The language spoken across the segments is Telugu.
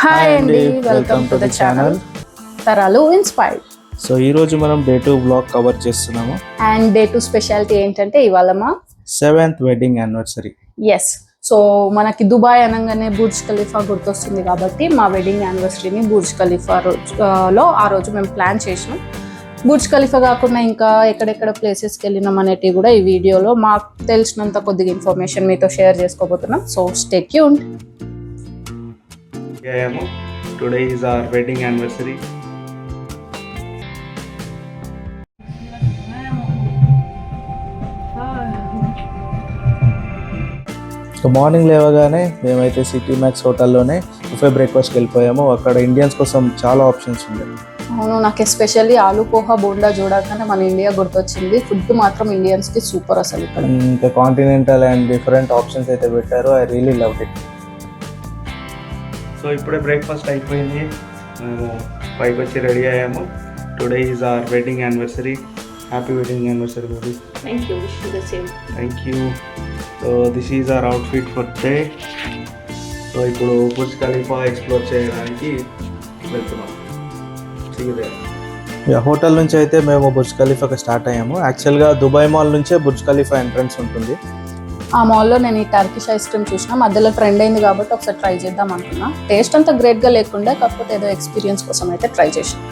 హాయ్ అండి, వెల్కమ్ టు ద ఛానల్ తరాలు ఇన్స్పైర్డ్. సో ఈ రోజు మనం డే 2 బ్లాగ్ కవర్ చేస్తున్నాము. అండ్ డే 2 స్పెషాలిటీ ఏంటంటే ఇవాళ మా 7th wedding anniversary. Yes, so మనకి దుబాయ్ అనగానే బుర్జ్ ఖలీఫా గుర్తొస్తుంది కాబట్టి మా వెడ్డింగ్ యానివర్సరీని బుర్జ్ ఖలీఫాలో ఆ రోజు మేము ప్లాన్ చేసినాం. బుర్జ్ ఖలీఫా కాకుండా ఇంకా ఎక్కడెక్కడ ప్లేసెస్కి వెళ్ళినాం అనేటివి కూడా ఈ వీడియోలో మాకు తెలిసినంత కొద్దిగా ఇన్ఫర్మేషన్ మీతో షేర్ చేసుకోబోతున్నాం. So stay tuned. Today is our wedding anniversary. Morning లేవగానే మేమైతే సిటీ మ్యాక్స్ హోటల్లోనే బుఫే బ్రేక్ఫాస్ట్కి వెళ్ళిపోయాము. అక్కడ ఇండియన్స్ కోసం చాలా ఆప్షన్స్ ఉన్నాయి. అవును, నాకు ఎస్పెషల్లీ ఆలు పోహా బోండా చూడగానే మన ఇండియా గుర్తొచ్చింది. ఫుడ్ మాత్రం ఇండియన్స్కి సూపర్ అసలు. ఇక్కడ ఇంకా కాంటినెంటల్ అండ్ డిఫరెంట్ ఆప్షన్స్ అయితే పెట్టారు. I really loved it. So ఇప్పుడే బ్రేక్ఫాస్ట్ అయిపోయింది, మేము పైకి వచ్చి రెడీ అయ్యాము. Today is our wedding anniversary. Happy wedding anniversary baby. Thank you, wish you the same. Thank you. So this is our outfit for day. So ఇప్పుడు బుర్జ్ ఖలీఫా ఎక్స్ప్లోర్ చేయడానికి వెళ్తున్నాం. హోటల్ నుంచి అయితే మేము బుర్జ్ ఖలీఫాకి స్టార్ట్ అయ్యాము. యాక్చువల్గా దుబాయ్ మాల్ నుంచే బుర్జ్ ఖలీఫా ఎంట్రన్స్ ఉంటుంది. ఆ మాల్లో నేను ఈ టర్కిష్ ఐస్ క్రీమ్ చూసిన, మధ్యలో ట్రెండ్ అయింది కాబట్టి ఒకసారి ట్రై చేద్దాం అనుకున్నా. టేస్ట్ అంతా గ్రేట్గా లేకుండా, కాకపోతే ఏదో ఎక్స్పీరియన్స్ కోసం అయితే ట్రై చేసాను.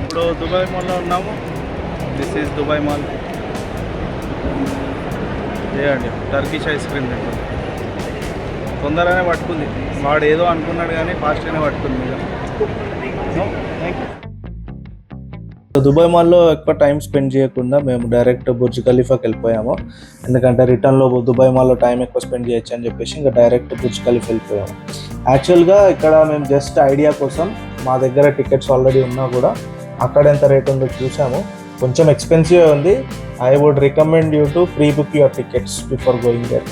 ఇప్పుడు దుబాయ్ మాల్లో ఉన్నాము. This is Dubai mall. చేయండి, టర్కిష్ ఐస్ క్రీమ్ తింటాం. తొందరగానే పట్టుకుంది, వాడు ఏదో అనుకున్నాడు కానీ ఫాస్ట్గానే పట్టుకుంది. దుబాయ్ మాల్లో ఎక్కువ టైం స్పెండ్ చేయకుండా మేము డైరెక్ట్ బుర్జ్ ఖలీఫాకి వెళ్ళిపోయాము. ఎందుకంటే రిటర్న్లో దుబాయ్ మాల్లో టైం ఎక్కువ స్పెండ్ చేయొచ్చు అని చెప్పేసి ఇంకా డైరెక్ట్ బుర్జ్ ఖలీఫా వెళ్ళిపోయాము. యాక్చువల్గా ఇక్కడ మేము జస్ట్ ఐడియా కోసం మా దగ్గర టికెట్స్ ఆల్రెడీ ఉన్నా కూడా అక్కడ ఎంత రేట్ ఉందో చూసాము. కొంచెం ఎక్స్పెన్సివ్ ఉంది. I would recommend you to pre book your tickets before going there.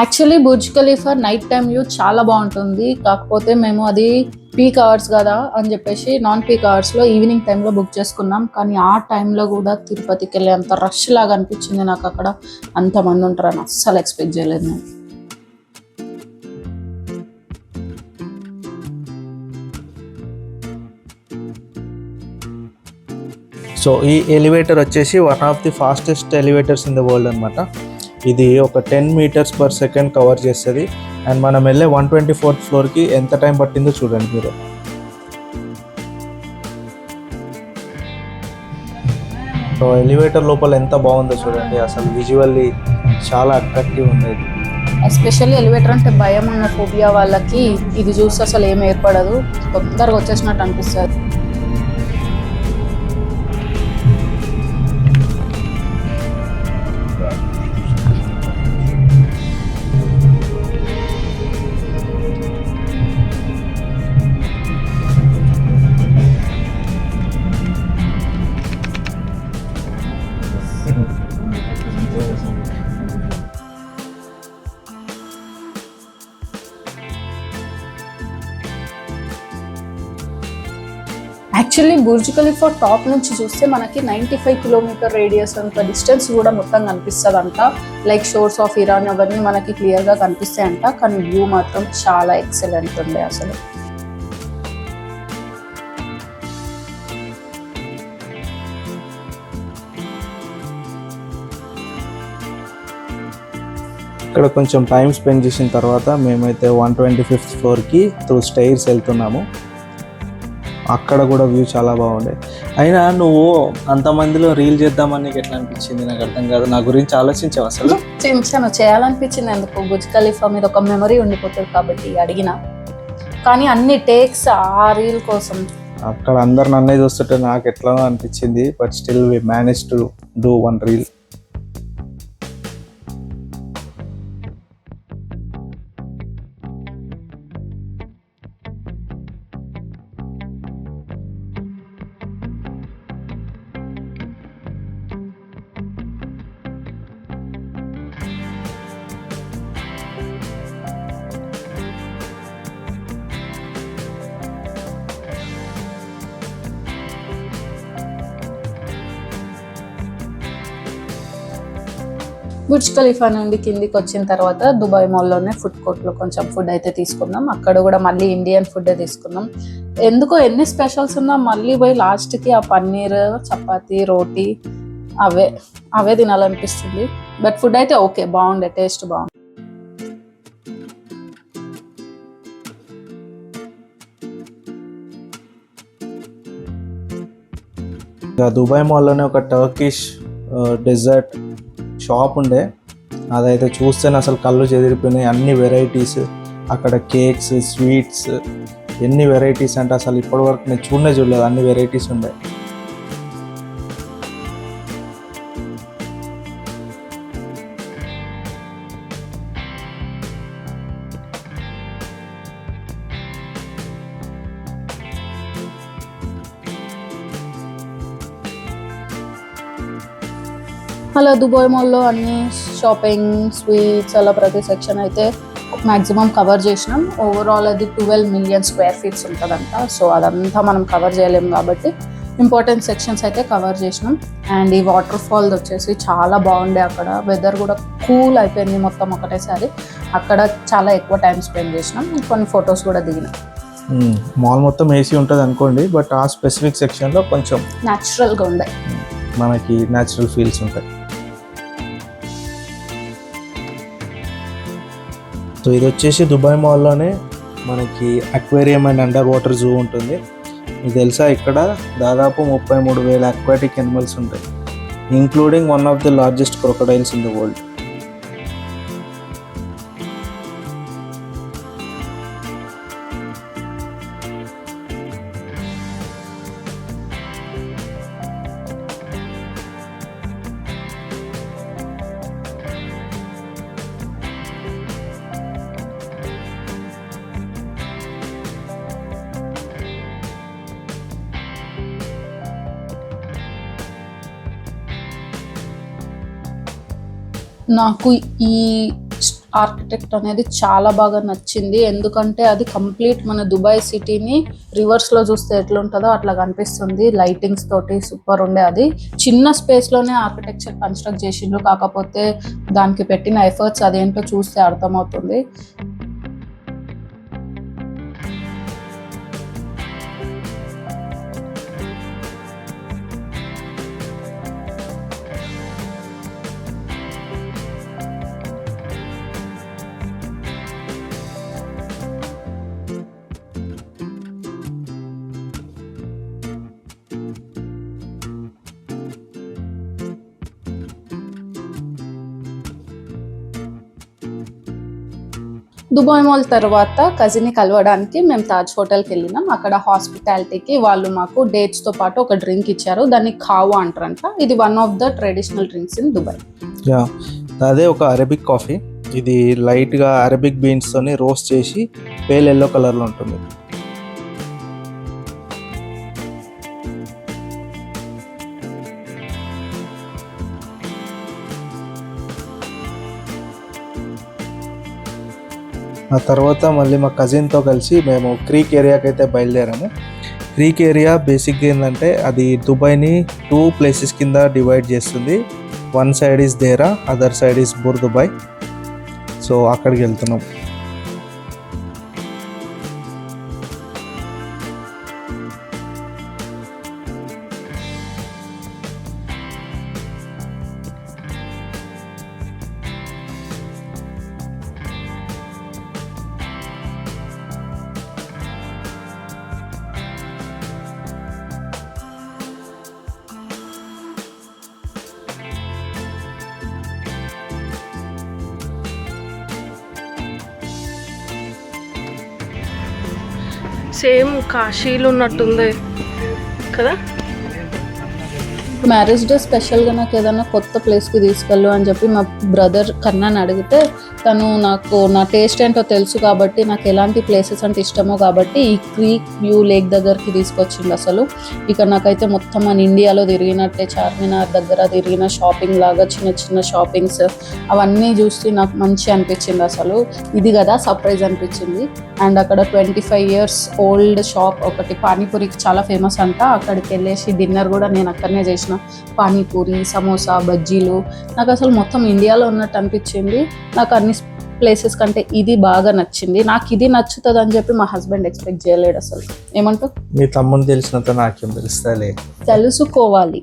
Actually Burj Khalifa night time view చాలా బాగుంటుంది. కాకపోతే మేము అది పీక్ అవర్స్ కదా అని చెప్పేసి నాన్ పీక్ అవర్స్లో ఈవినింగ్ టైంలో బుక్ చేసుకున్నాం. కానీ ఆ టైంలో కూడా తిరుపతికి వెళ్ళే అంత రష్ లాగా అనిపించింది నాకు. అక్కడ అంతమంది ఉంటారని అస్సలు ఎక్స్పెక్ట్ చేయలేదు నేను. సో ఈ ఎలివేటర్ వచ్చేసి one of the fastest elevators in the world అనమాట. ఇది ఒక 10 meters per second కవర్ చేస్తుంది. అండ్ మనం వెళ్ళే 124th ఫ్లోర్కి ఎంత టైం పట్టిందో చూడండి మీరు. సో ఎలివేటర్ లోపల ఎంత బాగుందో చూడండి. అసలు విజువల్లీ చాలా అట్రాక్టివ్ ఉంది. ఎస్పెషల్లీ ఎలివేటర్ అంటే భయం ఉన్న ఫోబియా వాళ్ళకి ఇది చూస్తే అసలు ఏం ఏర్పడదు, తొందరగా వచ్చేసినట్టు అనిపిస్తుంది. యాక్చువల్లీ బుర్జ్ ఖలీఫా టాప్ నుంచి చూస్తే మనకి 95 kilometer రేడియస్ అంత డిస్టెన్స్ కూడా మొత్తం కనిపిస్తుంది అంట. లైక్ షోర్స్ ఆఫ్ ఇరాన్ అవన్నీ మనకి క్లియర్గా కనిపిస్తాయంట. కానీ వ్యూ మాత్రం చాలా ఎక్సలెంట్ ఉండే అసలు. ఇక్కడ కొంచెం టైం స్పెండ్ చేసిన తర్వాత మేమైతే 125th ఫ్లోర్కి త్రూ స్టైర్స్ వెళ్తున్నాము. అక్కడ కూడా వ్యూ చాలా బాగుండే. అయినా నువ్వు అంతమందిలో రీల్ చేద్దామని నీకు ఎట్లా అనిపించింది? నాకు అర్థం కాదు. నా గురించి ఆలోచించావు అసలు? చించాను, చేయాలనిపించింది. ఎందుకు బుర్జ్ ఖలీఫా మీద ఒక మెమరీ ఉండిపోతుంది కాబట్టి అడిగిన. కానీ అన్ని టేక్స్ ఆ రీల్ కోసం. అక్కడ అందరు నన్నే చూస్తుంటే నాకు ఎట్లా అనిపించింది. But still we manage to do one reel. బుర్జ్ ఖలీఫా నుండి కిందికి వచ్చిన తర్వాత దుబాయ్ మాల్లోనే ఫుడ్ కోర్ట్లో కొంచెం ఫుడ్ అయితే తీసుకున్నాం. అక్కడ కూడా మళ్ళీ ఇండియన్ ఫుడ్ తీసుకున్నాం. ఎందుకో ఎన్ని స్పెషల్స్ ఉన్నా మళ్ళీ పోయి లాస్ట్కి ఆ పన్నీర్, చపాతీ, రోటీ అవే తినాలనిపిస్తుంది. బట్ ఫుడ్ అయితే ఓకే, బాగుండే, టేస్ట్ బాగుంది. దుబాయ్ మాల్లోనే ఒక టర్కిష్ డెజర్ట్ షాప్ ఉండే, అదైతే చూస్తేనే అసలు కళ్ళు చెదిరిపోయినాయి. అన్ని వెరైటీస్, అక్కడ కేక్స్, స్వీట్స్, ఎన్ని వెరైటీస్ అంటే అసలు ఇప్పటివరకు నేను చూడలేదు, అన్ని వెరైటీస్ ఉండే. అలా దుబాయ్ మాల్లో అన్ని షాపింగ్, స్వీట్స్ అలా ప్రతి సెక్షన్ అయితే మ్యాక్సిమం కవర్ చేసినాం. ఓవరాల్ అది 12 మిలియన్ స్క్వేర్ ఫీట్స్ ఉంటుందంట. సో అదంతా మనం కవర్ చేయలేము కాబట్టి ఇంపార్టెంట్ సెక్షన్స్ అయితే కవర్ చేసినాం. అండ్ ఈ వాటర్ ఫాల్ వచ్చేసి చాలా బాగుండే, అక్కడ వెదర్ కూడా కూల్ అయిపోయింది మొత్తం ఒకటేసారి. అక్కడ చాలా ఎక్కువ టైం స్పెండ్ చేసినాం, కొన్ని ఫొటోస్ కూడా దిగినాం. మాల్ మొత్తం ఏసీ ఉంటుంది అనుకోండి, బట్ ఆ స్పెసిఫిక్ సెక్షన్లో కొంచెం న్యాచురల్గా ఉండే, మనకి న్యాచురల్ ఫీల్స్ ఉంటాయి. సో ఇది వచ్చేసి దుబాయ్ మాల్లోనే మనకి aquarium and under water zoo ఉంటుంది. మీకు తెలుసా, ఇక్కడ దాదాపు 33,000 అక్వాటిక్ యానిమల్స్ ఉంటాయి, including one of the largest crocodiles in the world. నాకు ఈ ఆర్కిటెక్ట్ అనేది చాలా బాగా నచ్చింది. ఎందుకంటే అది కంప్లీట్ మన దుబాయ్ సిటీని రివర్స్లో చూస్తే ఎట్లుంటుందో అట్లా కనిపిస్తుంది. లైటింగ్స్ తోటి సూపర్ ఉండే. అది చిన్న స్పేస్లోనే ఆర్కిటెక్చర్ కన్స్ట్రక్ట్ చేసిండ్రు, కాకపోతే దానికి పెట్టిన ఎఫర్ట్స్ అదేంటో చూస్తే అర్థమవుతుంది. దుబాయ్ మాల్ తర్వాత కజిన్ని కలవడానికి మేము తాజ్ హోటల్కి వెళ్ళినాం. అక్కడ హాస్పిటాలిటీకి వాళ్ళు మాకు డేట్స్తో పాటు ఒక డ్రింక్ ఇచ్చారు, దాన్ని ఖావా అంటారంట. ఇది one of the traditional drinks in Dubai. అదే ఒక అరబిక్ కాఫీ. ఇది లైట్గా అరబిక్ బీన్స్తోని రోస్ట్ చేసి పేల్ ఎల్లో కలర్లో ఉంటుంది. ఆ తర్వాత మళ్ళీ మా కజిన్తో కలిసి మేము క్రీక్ ఏరియాకి అయితే బయలుదేరాము. క్రీక్ ఏరియా బేసిక్గా ఏంటంటే అది దుబాయ్ని 2 ప్లేసెస్ కింద డివైడ్ చేస్తుంది. One side is Deira, other side is Bur Dubai. So అక్కడికి వెళ్తున్నాం. సేమ్ కాశీలో ఉన్నట్టుంది కదా. మ్యారేజ్ డే స్పెషల్గా నాకు ఏదైనా కొత్త ప్లేస్కి తీసుకెళ్ళు అని చెప్పి మా బ్రదర్ కన్నాని అడిగితే తను నాకు నా టేస్ట్ ఏంటో తెలుసు కాబట్టి నాకు ఎలాంటి ప్లేసెస్ అంటే ఇష్టమో కాబట్టి ఈ క్రీక్ వ్యూ లేక్ దగ్గరికి తీసుకొచ్చింది. అసలు ఇక నాకైతే మొత్తం మన ఇండియాలో తిరిగినట్టే, చార్మినార్ దగ్గర తిరిగిన షాపింగ్ లాగా చిన్న చిన్న షాపింగ్స్ అవన్నీ చూసి నాకు మంచి అనిపించింది. అసలు ఇది కదా సర్ప్రైజ్ అనిపించింది. అండ్ అక్కడ 25 years ఓల్డ్ షాప్ ఒకటి పానీపూరికి చాలా ఫేమస్ అంట. అక్కడికి వెళ్ళేసి డిన్నర్ కూడా నేను అక్కడనే చేసిన. చేసిన పానీపూరి, సమోసా, బజ్జీలు నాకు అసలు మొత్తం ఇండియాలో ఉన్నట్టు అనిపించింది. నాకు అన్ని ప్లేసెస్ కంటే ఇది బాగా నచ్చింది. నాకు ఇది నచ్చుతుంది అని చెప్పి మా హస్బెండ్ ఎక్స్పెక్ట్ చేయలేడు అసలు. ఏమంటావు? మీ తమ్ముని తెలిసినంత నాకేం తెలుస్తాలే. తెలుసుకోవాలి.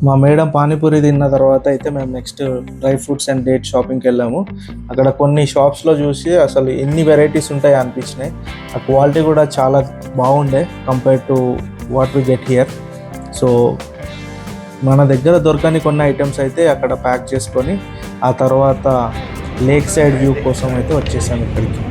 మా మేడం పానీపూరి తిన్న తర్వాత అయితే మేము next dry fruits and date షాపింగ్కి వెళ్ళాము. అక్కడ కొన్ని షాప్స్లో చూసి అసలు ఎన్ని వెరైటీస్ ఉంటాయి అనిపించినాయి. ఆ క్వాలిటీ కూడా చాలా బాగుండే compare to what we get here. So మన దగ్గర దొరకని కొన్ని ఐటమ్స్ అయితే అక్కడ ప్యాక్ చేసుకొని ఆ తర్వాత లేక్ సైడ్ వ్యూ కోసం అయితే వచ్చేసాము ఇక్కడికి.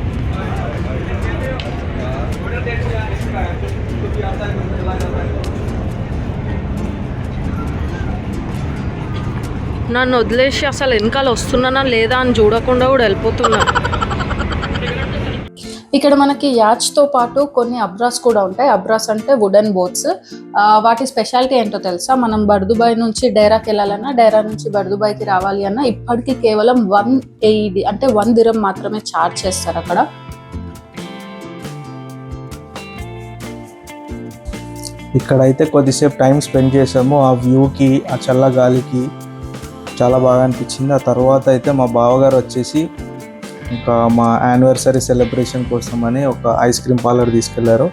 నన్ను వదిలేసి అసలు వెనకాల వస్తున్నానా లేదా అని చూడకుండా కూడా వెళ్ళిపోతున్నా. ఇక్కడ మనకి యాచ్తో పాటు కొన్ని అబ్రాస్ కూడా ఉంటాయి. అబ్రాస్ అంటే వుడెన్ బోట్స్. వాటి స్పెషాలిటీ ఏంటో తెలుసా? మనం బర్దుబాయ్ నుంచి డైరాకి వెళ్ళాలన్నా, డైరా నుంచి బర్దుబాయ్కి రావాలి అన్నా ఇప్పటికీ కేవలం 180 అంటే 1 దిరం మాత్రమే ఛార్జ్ చేస్తారు అక్కడ. ఇక్కడైతే కొద్దిసేపు టైం స్పెండ్ చేసాము. ఆ వ్యూకి, ఆ చల్ల గాలికి చాలా బాగా అనిపించింది. ఆ తర్వాత అయితే మా బావగారు వచ్చేసి ఇంకా మా యానివర్సరీ సెలబ్రేషన్ కోసం అని ఒక ఐస్ క్రీమ్ పార్లర్ తీసుకెళ్లారు.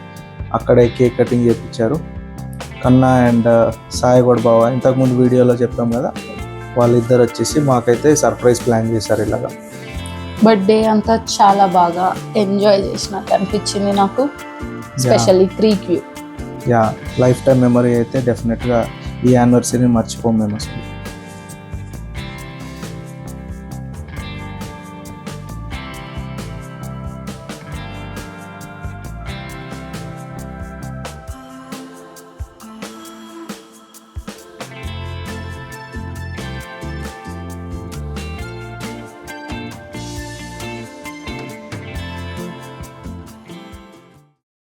అక్కడే కేక్ కటింగ్ చేయించారు. కన్నా అండ్ సాయిగౌడ్ బావ, ఇంతకుముందు వీడియోలో చెప్పాం కదా, వాళ్ళిద్దరు వచ్చేసి మాకైతే సర్ప్రైజ్ ప్లాన్ చేశారు. ఇలాగా బర్త్డే అంతా చాలా బాగా ఎంజాయ్ చేసినట్టు అనిపించింది నాకు, specially creek view. Life time memory అయితే డెఫినెట్గా ఈ యానివర్సరీని మర్చిపోం మేము అసలు.